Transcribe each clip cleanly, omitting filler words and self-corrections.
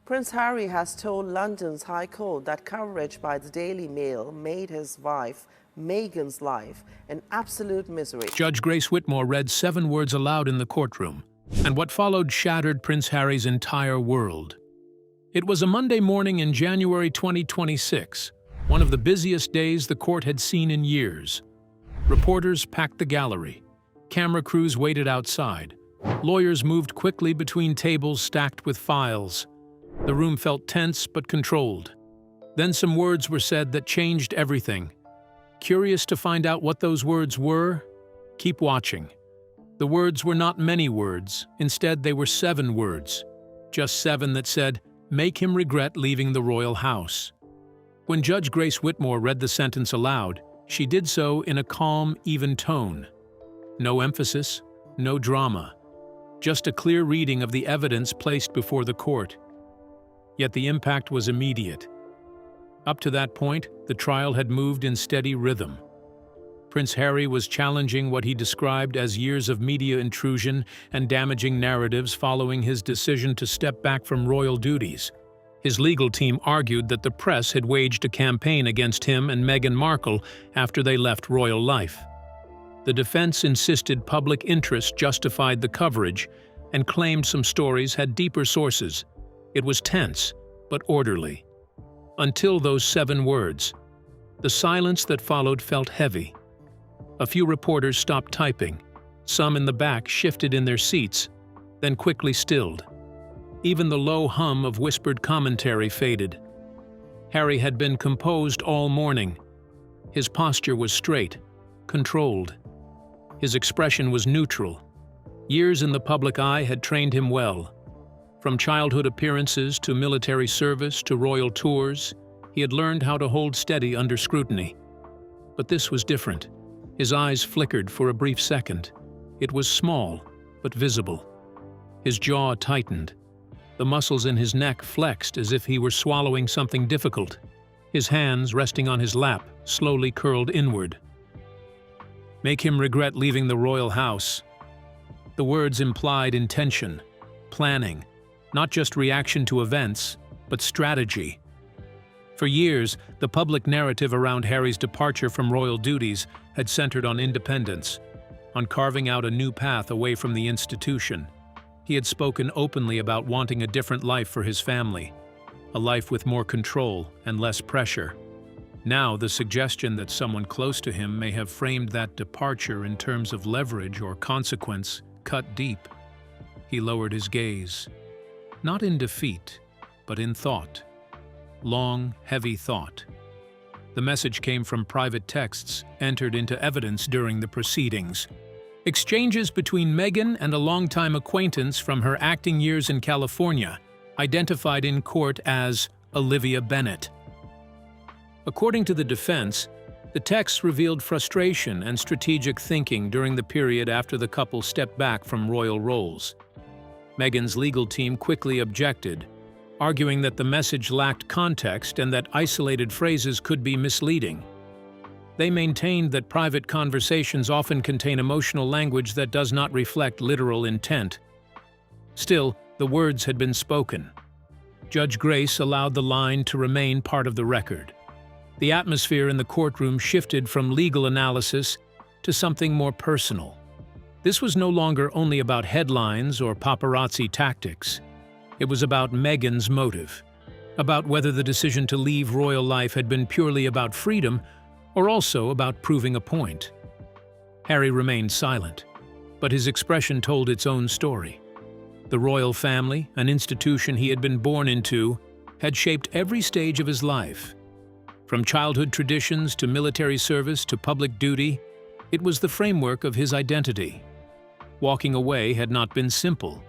Prince Harry has told London's High Court that coverage by the Daily Mail made his wife, Meghan's life, an absolute misery. Judge Grace Whitmore read 7 words aloud in the courtroom, and what followed shattered Prince Harry's entire world. It was a Monday morning in January 2026, one of the busiest days the court had seen in years. Reporters packed the gallery. Camera crews waited outside. Lawyers moved quickly between tables stacked with files. The room felt tense but controlled. Then some words were said that changed everything. Curious to find out what those words were? Keep watching. The words were not many words. Instead, they were 7 words. Just 7 that said, "Make him regret leaving the royal house." When Judge Grace Whitmore read the sentence aloud, she did so in a calm, even tone. No emphasis, no drama. Just a clear reading of the evidence placed before the court. Yet the impact was immediate. Up to that point, the trial had moved in steady rhythm. Prince Harry was challenging what he described as years of media intrusion and damaging narratives following his decision to step back from royal duties. His legal team argued that the press had waged a campaign against him and Meghan Markle after they left royal life. The defense insisted public interest justified the coverage and claimed some stories had deeper sources. It was tense, but orderly. Until those 7 words. The silence that followed felt heavy. A few reporters stopped typing. Some in the back shifted in their seats, then quickly stilled. Even the low hum of whispered commentary faded. Harry had been composed all morning. His posture was straight, controlled. His expression was neutral. Years in the public eye had trained him well. From childhood appearances to military service to royal tours, he had learned how to hold steady under scrutiny. But this was different. His eyes flickered for a brief second. It was small, but visible. His jaw tightened. The muscles in his neck flexed as if he were swallowing something difficult. His hands, resting on his lap, slowly curled inward. "Make him regret leaving the royal house." The words implied intention, planning, not just reaction to events, but strategy. For years, the public narrative around Harry's departure from royal duties had centered on independence, on carving out a new path away from the institution. He had spoken openly about wanting a different life for his family, a life with more control and less pressure. Now, the suggestion that someone close to him may have framed that departure in terms of leverage or consequence cut deep. He lowered his gaze. Not in defeat, but in thought. Long, heavy thought. The message came from private texts entered into evidence during the proceedings. Exchanges between Meghan and a longtime acquaintance from her acting years in California, identified in court as Olivia Bennet. According to the defense, the texts revealed frustration and strategic thinking during the period after the couple stepped back from royal roles. Meghan's legal team quickly objected, arguing that the message lacked context and that isolated phrases could be misleading. They maintained that private conversations often contain emotional language that does not reflect literal intent. Still, the words had been spoken. Judge Grace allowed the line to remain part of the record. The atmosphere in the courtroom shifted from legal analysis to something more personal. This was no longer only about headlines or paparazzi tactics. It was about Meghan's motive, about whether the decision to leave royal life had been purely about freedom or also about proving a point. Harry remained silent, but his expression told its own story. The royal family, an institution he had been born into, had shaped every stage of his life. From childhood traditions to military service to public duty, it was the framework of his identity. Walking away had not been simple.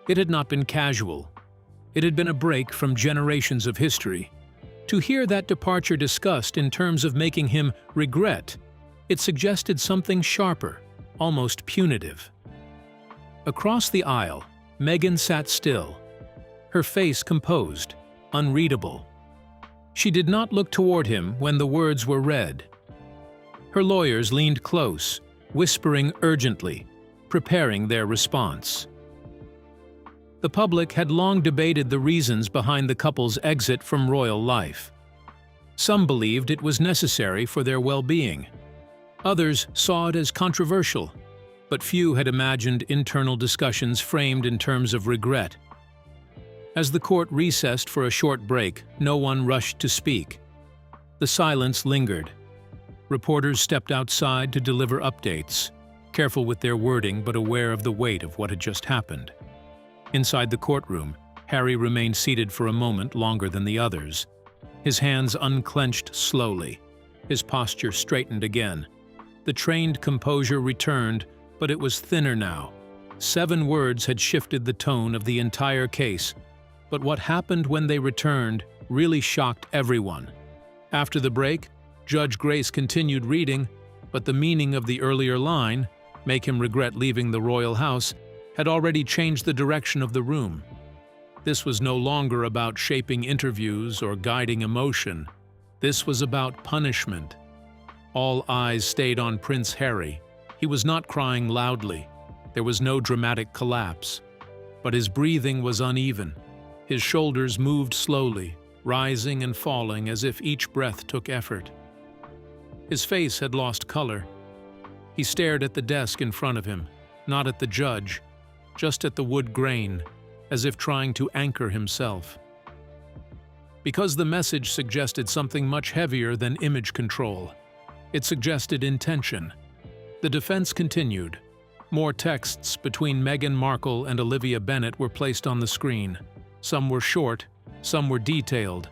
It had not been casual. It had been a break from generations of history. To hear that departure discussed in terms of making him regret, it suggested something sharper, almost punitive. Across the aisle, Meghan sat still, her face composed, unreadable. She did not look toward him when the words were read. Her lawyers leaned close, whispering urgently, preparing their response. The public had long debated the reasons behind the couple's exit from royal life. Some believed it was necessary for their well-being. Others saw it as controversial, but few had imagined internal discussions framed in terms of regret. As the court recessed for a short break, no one rushed to speak. The silence lingered. Reporters stepped outside to deliver updates, careful with their wording but aware of the weight of what had just happened. Inside the courtroom, Harry remained seated for a moment longer than the others. His hands unclenched slowly. His posture straightened again. The trained composure returned, but it was thinner now. 7 words had shifted the tone of the entire case, but what happened when they returned really shocked everyone. After the break, Judge Grace continued reading, but the meaning of the earlier line, "Make him regret leaving the royal house," had already changed the direction of the room. This was no longer about shaping interviews or guiding emotion. This was about punishment. All eyes stayed on Prince Harry. He was not crying loudly. There was no dramatic collapse. But his breathing was uneven. His shoulders moved slowly, rising and falling as if each breath took effort. His face had lost color. He stared at the desk in front of him, not at the judge, just at the wood grain, as if trying to anchor himself. Because the message suggested something much heavier than image control. It suggested intention. The defense continued. More texts between Meghan Markle and Olivia Bennet were placed on the screen. Some were short, some were detailed.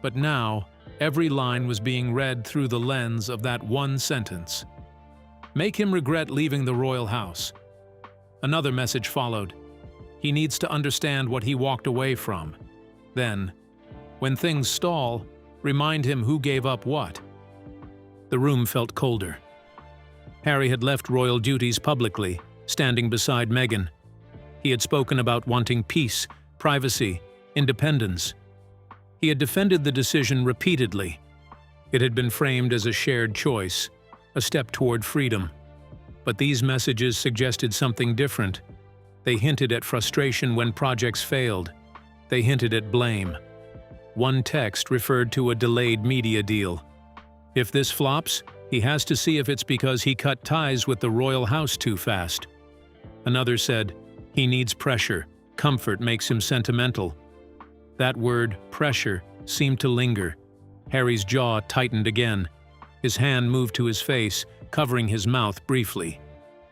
But now, every line was being read through the lens of that one sentence. Make him regret leaving the royal house. Another message followed. He needs to understand what he walked away from. Then, when things stall, remind him who gave up what. The room felt colder. Harry had left royal duties publicly, standing beside Meghan. He had spoken about wanting peace, privacy, independence. He had defended the decision repeatedly. It had been framed as a shared choice, a step toward freedom. But these messages suggested something different. They hinted at frustration when projects failed. They hinted at blame. One text referred to a delayed media deal. If this flops, he has to see if it's because he cut ties with the royal house too fast. Another said, he needs pressure. Comfort makes him sentimental. That word, pressure, seemed to linger. Harry's jaw tightened again. His hand moved to his face, covering his mouth briefly.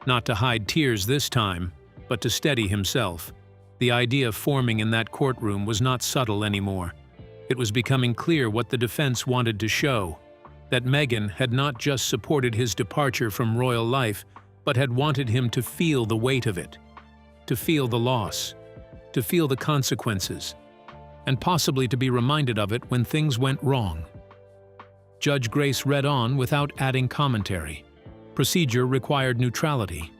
Not to hide tears this time, but to steady himself. The idea forming in that courtroom was not subtle anymore. It was becoming clear what the defense wanted to show. That Meghan had not just supported his departure from royal life, but had wanted him to feel the weight of it. To feel the loss. To feel the consequences. And possibly to be reminded of it when things went wrong. Judge Grace read on without adding commentary. Procedure required neutrality.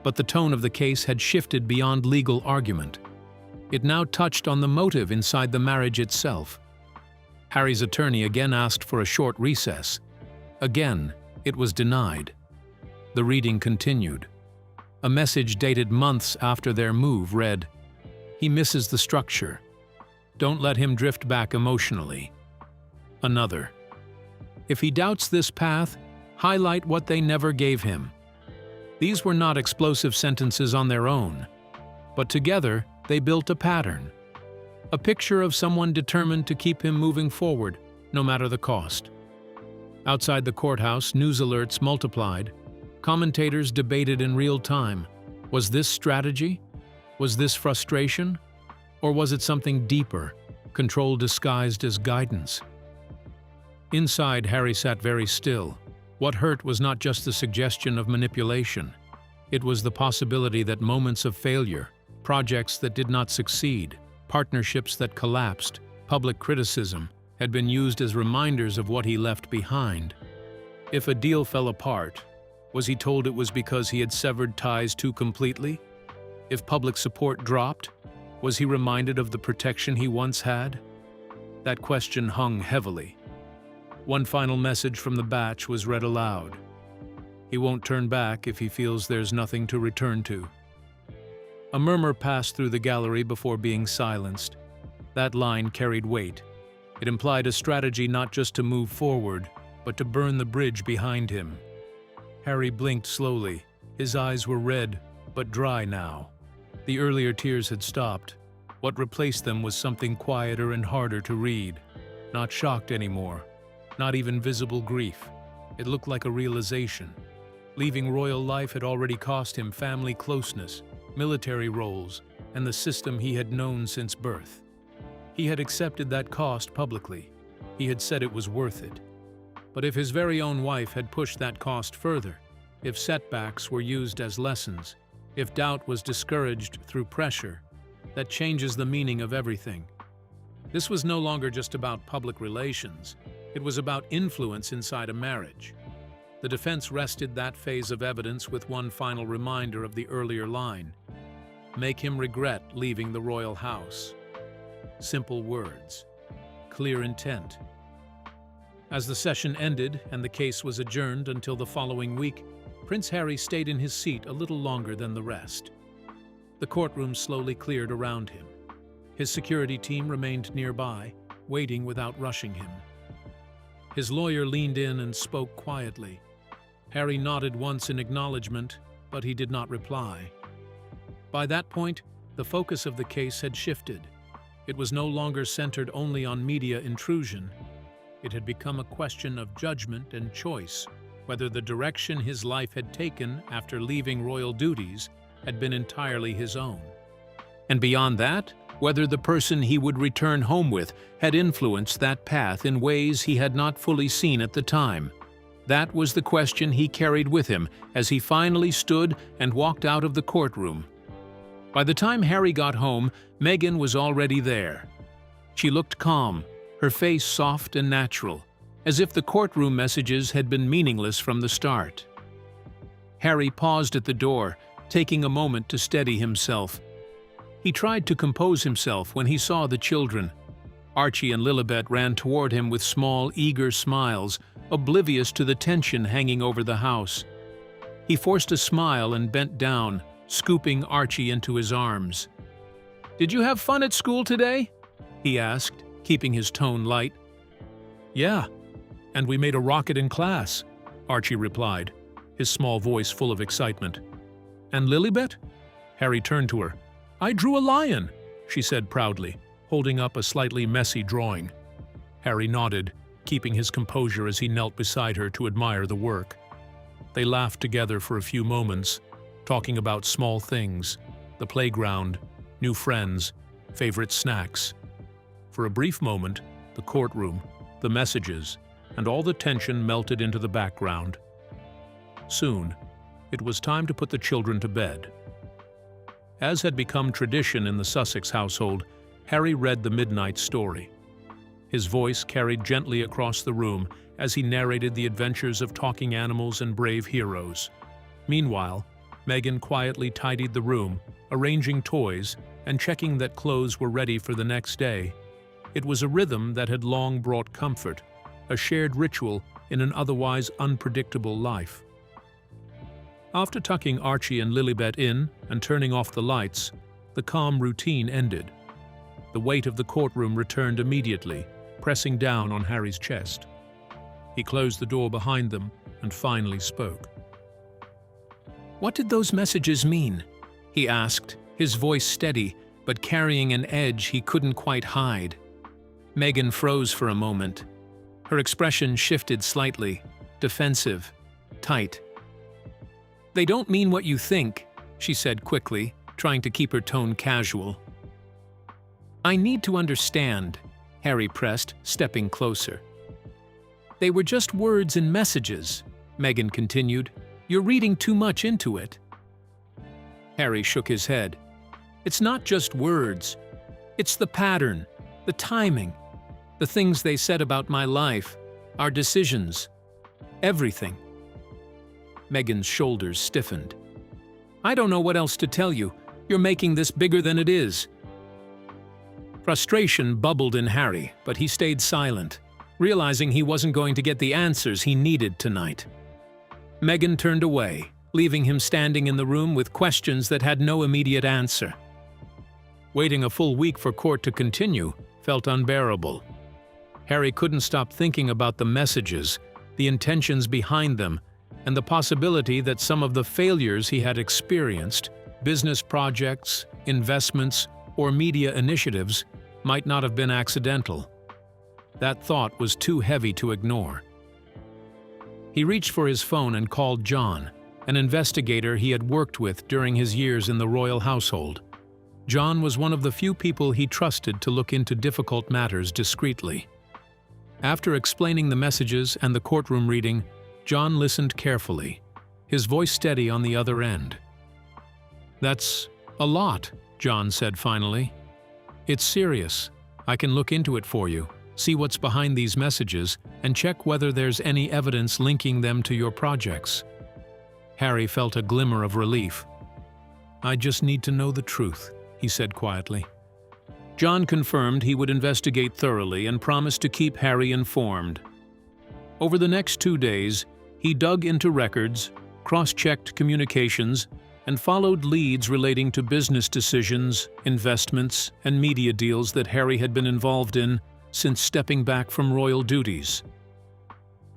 But the tone of the case had shifted beyond legal argument. It now touched on the motive inside the marriage itself. Harry's attorney again asked for a short recess. Again, it was denied. The reading continued. A message dated months after their move read, "He misses the structure. Don't let him drift back emotionally." Another, "If he doubts this path, highlight what they never gave him." These were not explosive sentences on their own, but together they built a pattern. A picture of someone determined to keep him moving forward, no matter the cost. Outside the courthouse, news alerts multiplied. Commentators debated in real time. Was this strategy? Was this frustration? Or was it something deeper, control disguised as guidance? Inside, Harry sat very still. What hurt was not just the suggestion of manipulation. It was the possibility that moments of failure, projects that did not succeed, partnerships that collapsed, public criticism, had been used as reminders of what he left behind. If a deal fell apart, was he told it was because he had severed ties too completely? If public support dropped, was he reminded of the protection he once had? That question hung heavily. One final message from the batch was read aloud. He won't turn back if he feels there's nothing to return to. A murmur passed through the gallery before being silenced. That line carried weight. It implied a strategy not just to move forward, but to burn the bridge behind him. Harry blinked slowly. His eyes were red, but dry now. The earlier tears had stopped. What replaced them was something quieter and harder to read. Not shocked anymore. Not even visible grief. It looked like a realization. Leaving royal life had already cost him family closeness, military roles, and the system he had known since birth. He had accepted that cost publicly. He had said it was worth it. But if his very own wife had pushed that cost further, if setbacks were used as lessons, if doubt was discouraged through pressure, that changes the meaning of everything. This was no longer just about public relations. It was about influence inside a marriage. The defense rested that phase of evidence with one final reminder of the earlier line. Make him regret leaving the royal house. Simple words. Clear intent. As the session ended and the case was adjourned until the following week, Prince Harry stayed in his seat a little longer than the rest. The courtroom slowly cleared around him. His security team remained nearby, waiting without rushing him. His lawyer leaned in and spoke quietly. Harry nodded once in acknowledgement, but he did not reply. By that point, the focus of the case had shifted. It was no longer centered only on media intrusion. It had become a question of judgment and choice, whether the direction his life had taken after leaving royal duties had been entirely his own. And beyond that, whether the person he would return home with had influenced that path in ways he had not fully seen at the time. That was the question he carried with him as he finally stood and walked out of the courtroom. By the time Harry got home, Meghan was already there. She looked calm, her face soft and natural, as if the courtroom messages had been meaningless from the start. Harry paused at the door, taking a moment to steady himself. He tried to compose himself when he saw the children. Archie and Lilibet ran toward him with small, eager smiles, oblivious to the tension hanging over the house. He forced a smile and bent down, scooping Archie into his arms. "Did you have fun at school today?" he asked, keeping his tone light. "Yeah, and we made a rocket in class," Archie replied, his small voice full of excitement. "And Lilibet?" Harry turned to her. "I drew a lion," she said proudly, holding up a slightly messy drawing. Harry nodded, keeping his composure as he knelt beside her to admire the work. They laughed together for a few moments, talking about small things, the playground, new friends, favorite snacks. For a brief moment, the courtroom, the messages, and all the tension melted into the background. Soon, it was time to put the children to bed. As had become tradition in the Sussex household, Harry read the midnight story. His voice carried gently across the room as he narrated the adventures of talking animals and brave heroes. Meanwhile, Meghan quietly tidied the room, arranging toys and checking that clothes were ready for the next day. It was a rhythm that had long brought comfort, a shared ritual in an otherwise unpredictable life. After tucking Archie and Lilibet in and turning off the lights, the calm routine ended. The weight of the courtroom returned immediately, pressing down on Harry's chest. He closed the door behind them and finally spoke. "What did those messages mean?" he asked, his voice steady, but carrying an edge he couldn't quite hide. Meghan froze for a moment. Her expression shifted slightly, defensive, tight. "They don't mean what you think," she said quickly, trying to keep her tone casual. "I need to understand," Harry pressed, stepping closer. "They were just words and messages," Meghan continued. "You're reading too much into it." Harry shook his head. "It's not just words. It's the pattern, the timing, the things they said about my life, our decisions, everything." Meghan's shoulders stiffened. "I don't know what else to tell you. You're making this bigger than it is." Frustration bubbled in Harry, but he stayed silent, realizing he wasn't going to get the answers he needed tonight. Meghan turned away, leaving him standing in the room with questions that had no immediate answer. Waiting a full week for court to continue felt unbearable. Harry couldn't stop thinking about the messages, the intentions behind them, and the possibility that some of the failures he had experienced, business projects, investments, or media initiatives, might not have been accidental. That thought was too heavy to ignore. He reached for his phone and called John, an investigator he had worked with during his years in the royal household. John was one of the few people he trusted to look into difficult matters discreetly. After explaining the messages and the courtroom reading, John listened carefully, his voice steady on the other end. "That's a lot," John said finally. "It's serious. I can look into it for you, see what's behind these messages, and check whether there's any evidence linking them to your projects." Harry felt a glimmer of relief. "I just need to know the truth," he said quietly. John confirmed he would investigate thoroughly and promised to keep Harry informed. Over the next 2 days, he dug into records, cross-checked communications, and followed leads relating to business decisions, investments, and media deals that Harry had been involved in since stepping back from royal duties.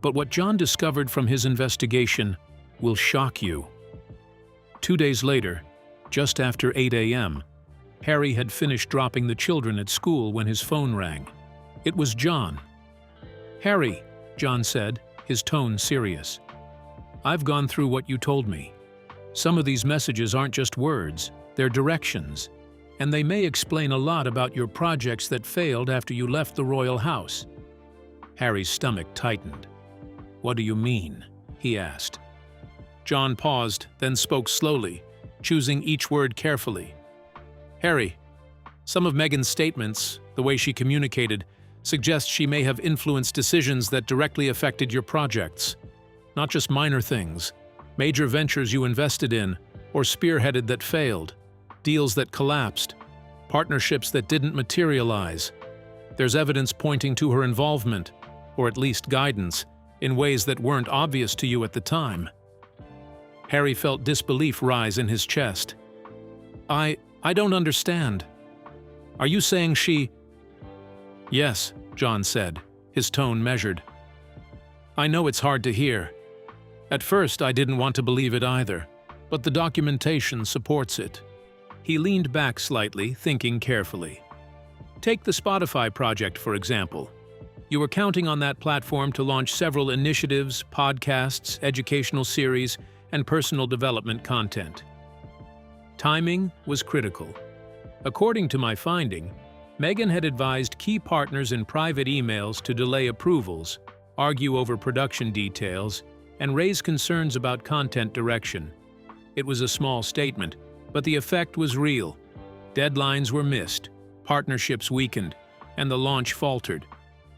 But what John discovered from his investigation will shock you. 2 days later, just after 8 a.m., Harry had finished dropping the children at school when his phone rang. It was John. "Harry," John said, his tone serious. "I've gone through what you told me. Some of these messages aren't just words, they're directions, and they may explain a lot about your projects that failed after you left the royal house." Harry's stomach tightened. "What do you mean?" he asked. John paused, then spoke slowly, choosing each word carefully. "Harry, some of Meghan's statements, the way she communicated, suggest she may have influenced decisions that directly affected your projects. Not just minor things, major ventures you invested in or spearheaded that failed, deals that collapsed, partnerships that didn't materialize. There's evidence pointing to her involvement, or at least guidance, in ways that weren't obvious to you at the time." Harry felt disbelief rise in his chest. I don't understand. Are you saying she—" "Yes," John said, his tone measured. "I know it's hard to hear. At first, I didn't want to believe it either, but the documentation supports it." He leaned back slightly, thinking carefully. Take the Spotify project, for example. You were counting on that platform to launch several initiatives, podcasts, educational series, and personal development content. Timing was critical. According to my finding, Meghan had advised key partners in private emails to delay approvals, argue over production details, and raise concerns about content direction. It was a small statement, but the effect was real. Deadlines were missed, partnerships weakened, and the launch faltered.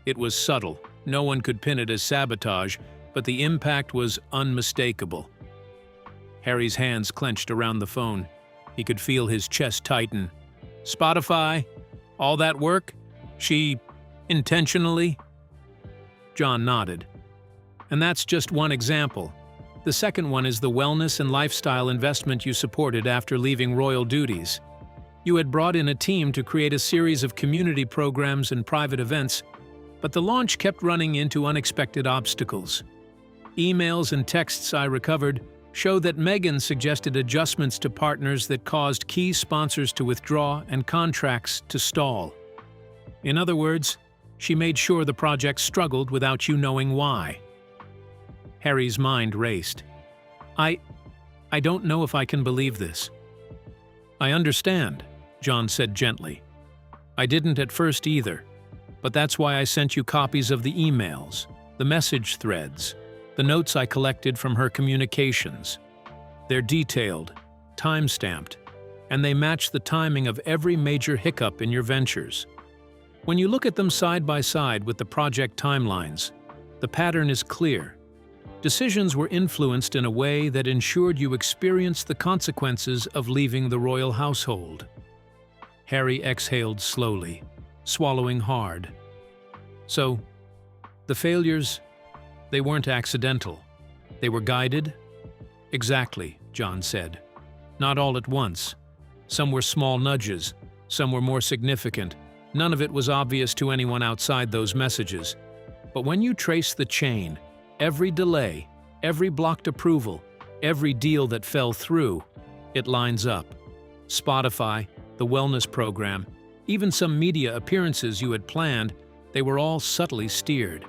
It was subtle, no one could pin it as sabotage, but the impact was unmistakable. Harry's hands clenched around the phone. He could feel his chest tighten. "Spotify? All that work? She intentionally?" John nodded. "And that's just one example. The second one is the wellness and lifestyle investment you supported after leaving royal duties. You had brought in a team to create a series of community programs and private events, but the launch kept running into unexpected obstacles. Emails and texts I recovered show that Meghan suggested adjustments to partners that caused key sponsors to withdraw and contracts to stall. In other words, she made sure the project struggled without you knowing why." Harry's mind raced. I don't know if I can believe this." "I understand," John said gently. "I didn't at first either, but that's why I sent you copies of the emails, the message threads, the notes I collected from her communications. They're detailed, time-stamped, and they match the timing of every major hiccup in your ventures. When you look at them side by side with the project timelines, the pattern is clear. Decisions were influenced in a way that ensured you experienced the consequences of leaving the royal household." Harry exhaled slowly, swallowing hard. "So, the failures, they weren't accidental. They were guided, Exactly, John said. Not all at once. Some were small nudges, some were more significant. None of it was obvious to anyone outside those messages. But when you trace the chain, every delay, every blocked approval, every deal that fell through, it lines up. Spotify, the wellness program, even some media appearances you had planned, they were all subtly steered.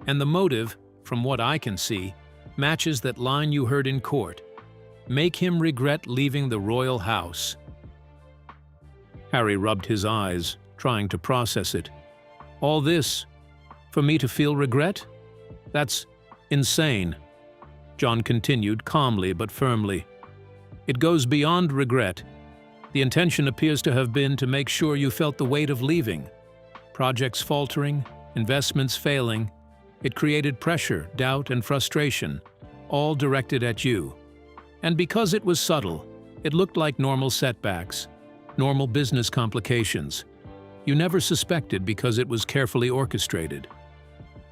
And the motive, from what I can see, matches that line you heard in court. Make him regret leaving the royal house. Harry rubbed his eyes, trying to process it. All this, for me to feel regret? That's insane. John continued calmly but firmly. It goes beyond regret. The intention appears to have been to make sure you felt the weight of leaving. Projects faltering, investments failing. It created pressure, doubt, and frustration, all directed at you. And because it was subtle, it looked like normal setbacks, normal business complications. You never suspected because it was carefully orchestrated.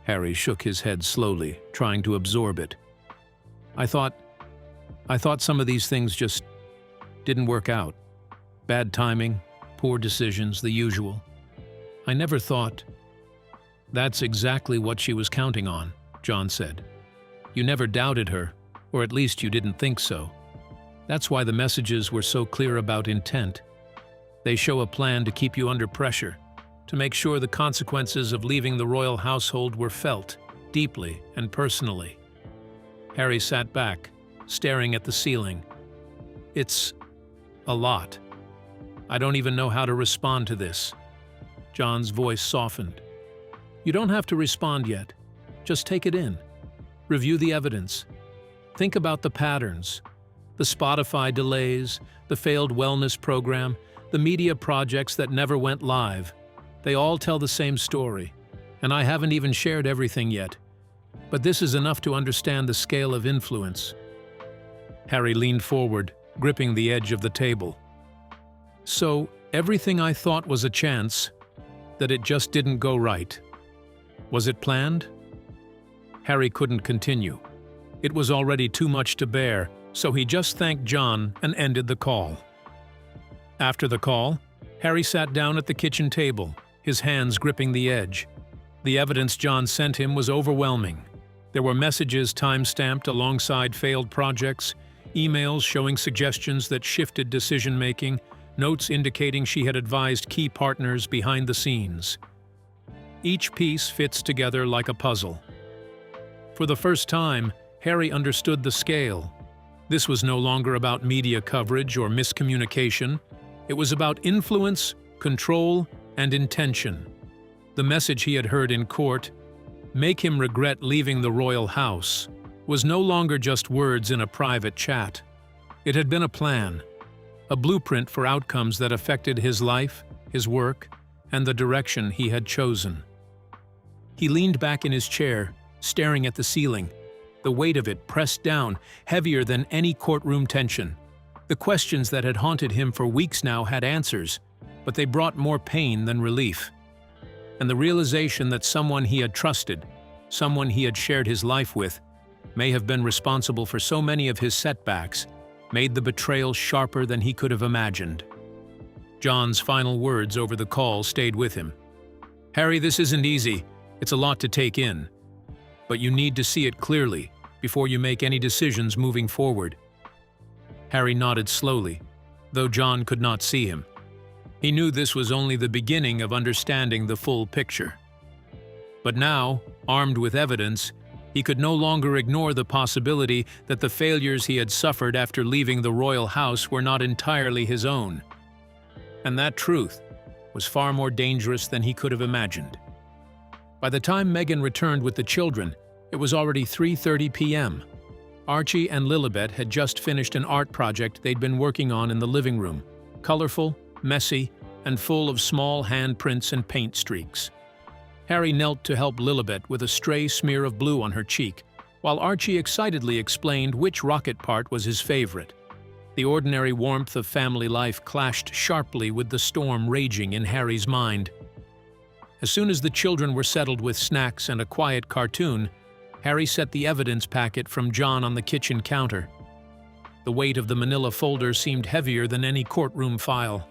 Harry shook his head slowly, trying to absorb it. I thought some of these things just didn't work out. Bad timing, poor decisions, the usual. I never thought. That's exactly what she was counting on, John said. You never doubted her, or at least you didn't think so. That's why the messages were so clear about intent. They show a plan to keep you under pressure, to make sure the consequences of leaving the royal household were felt, deeply and personally. Harry sat back, staring at the ceiling. It's a lot. I don't even know how to respond to this. John's voice softened. You don't have to respond yet. Just take it in. Review the evidence. Think about the patterns. The Spotify delays, the failed wellness program, the media projects that never went live. They all tell the same story. And I haven't even shared everything yet. But this is enough to understand the scale of influence. Harry leaned forward, gripping the edge of the table. So, everything I thought was a chance, that it just didn't go right. Was it planned? Harry couldn't continue. It was already too much to bear, so he just thanked John and ended the call. After the call, Harry sat down at the kitchen table, his hands gripping the edge. The evidence John sent him was overwhelming. There were messages time-stamped alongside failed projects, emails showing suggestions that shifted decision-making, notes indicating she had advised key partners behind the scenes. Each piece fits together like a puzzle. For the first time, Harry understood the scale. This was no longer about media coverage or miscommunication. It was about influence, control, and intention. The message he had heard in court, "Make him regret leaving the royal house," was no longer just words in a private chat. It had been a plan. A blueprint for outcomes that affected his life, his work, and the direction he had chosen. He leaned back in his chair, staring at the ceiling, the weight of it pressed down, heavier than any courtroom tension. The questions that had haunted him for weeks now had answers, but they brought more pain than relief. And the realization that someone he had trusted, someone he had shared his life with, may have been responsible for so many of his setbacks, made the betrayal sharper than he could have imagined. John's final words over the call stayed with him. "Harry, this isn't easy. It's a lot to take in. But you need to see it clearly before you make any decisions moving forward." Harry nodded slowly, though John could not see him. He knew this was only the beginning of understanding the full picture. But now, armed with evidence, he could no longer ignore the possibility that the failures he had suffered after leaving the royal house were not entirely his own. And that truth was far more dangerous than he could have imagined. By the time Meghan returned with the children, it was already 3:30 p.m. Archie and Lilibet had just finished an art project they'd been working on in the living room, colorful, messy, and full of small handprints and paint streaks. Harry knelt to help Lilibet with a stray smear of blue on her cheek, while Archie excitedly explained which rocket part was his favorite. The ordinary warmth of family life clashed sharply with the storm raging in Harry's mind. As soon as the children were settled with snacks and a quiet cartoon, Harry set the evidence packet from John on the kitchen counter. The weight of the manila folder seemed heavier than any courtroom file.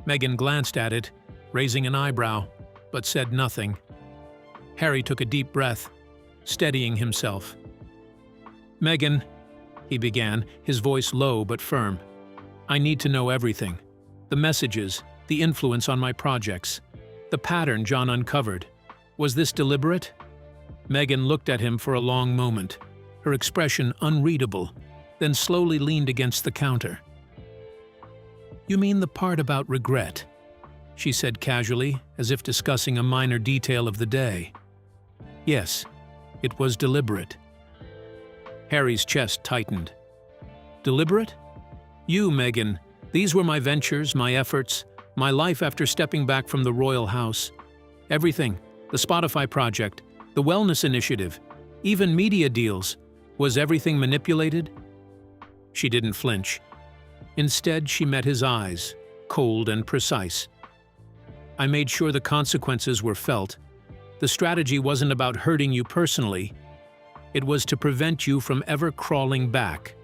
Meghan glanced at it, raising an eyebrow, but said nothing. Harry took a deep breath, steadying himself. "Meghan," he began, his voice low but firm, "I need to know everything. The messages, the influence on my projects, the pattern John uncovered. Was this deliberate?" Meghan looked at him for a long moment, her expression unreadable, then slowly leaned against the counter. "You mean the part about regret?" she said casually, as if discussing a minor detail of the day. "Yes, it was deliberate." Harry's chest tightened. "Deliberate? You, Meghan. These were my ventures, my efforts, my life after stepping back from the royal house. Everything, the Spotify project, the wellness initiative, even media deals. Was everything manipulated?" She didn't flinch. Instead, she met his eyes, cold and precise. "I made sure the consequences were felt. The strategy wasn't about hurting you personally. It was to prevent you from ever crawling back.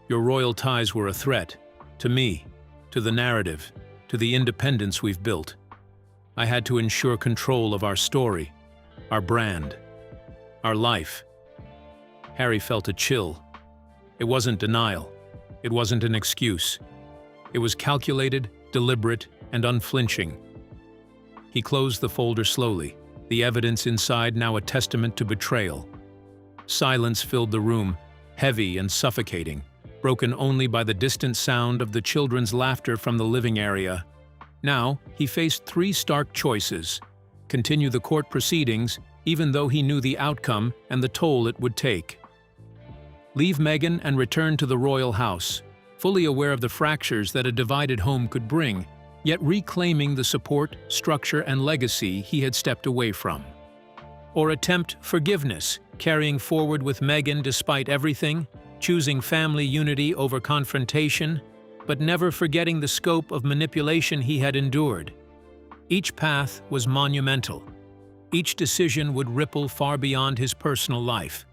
Your royal ties were a threat, to me, to the narrative, to the independence we've built. I had to ensure control of our story, our brand, our life." Harry felt a chill. It wasn't denial. It wasn't an excuse. It was calculated, deliberate, and unflinching. He closed the folder slowly, the evidence inside now a testament to betrayal. Silence filled the room, heavy and suffocating, broken only by the distant sound of the children's laughter from the living area. Now, he faced three stark choices: continue the court proceedings, even though he knew the outcome and the toll it would take; leave Meghan and return to the royal house, fully aware of the fractures that a divided home could bring, yet reclaiming the support, structure, and legacy he had stepped away from; or attempt forgiveness, carrying forward with Meghan despite everything, choosing family unity over confrontation, but never forgetting the scope of manipulation he had endured. Each path was monumental. Each decision would ripple far beyond his personal life.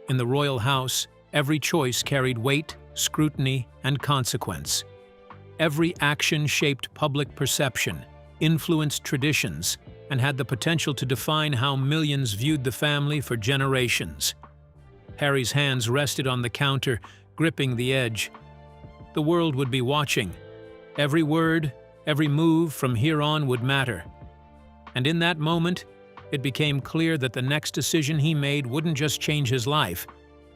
In the royal house, every choice carried weight, scrutiny, and consequence. Every action shaped public perception, influenced traditions, and had the potential to define how millions viewed the family for generations. Harry's hands rested on the counter, gripping the edge. The world would be watching. Every word, every move from here on would matter. And in that moment, it became clear that the next decision he made wouldn't just change his life,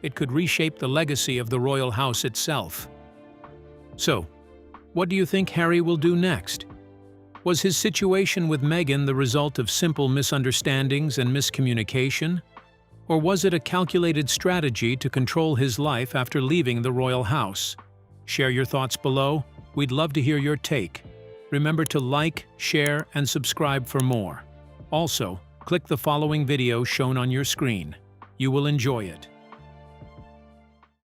it could reshape the legacy of the royal house itself. So, what do you think Harry will do next? Was his situation with Meghan the result of simple misunderstandings and miscommunication? Or was it a calculated strategy to control his life after leaving the royal house? Share your thoughts below. We'd love to hear your take. Remember to like, share, and subscribe for more. Also, click the following video shown on your screen. You will enjoy it.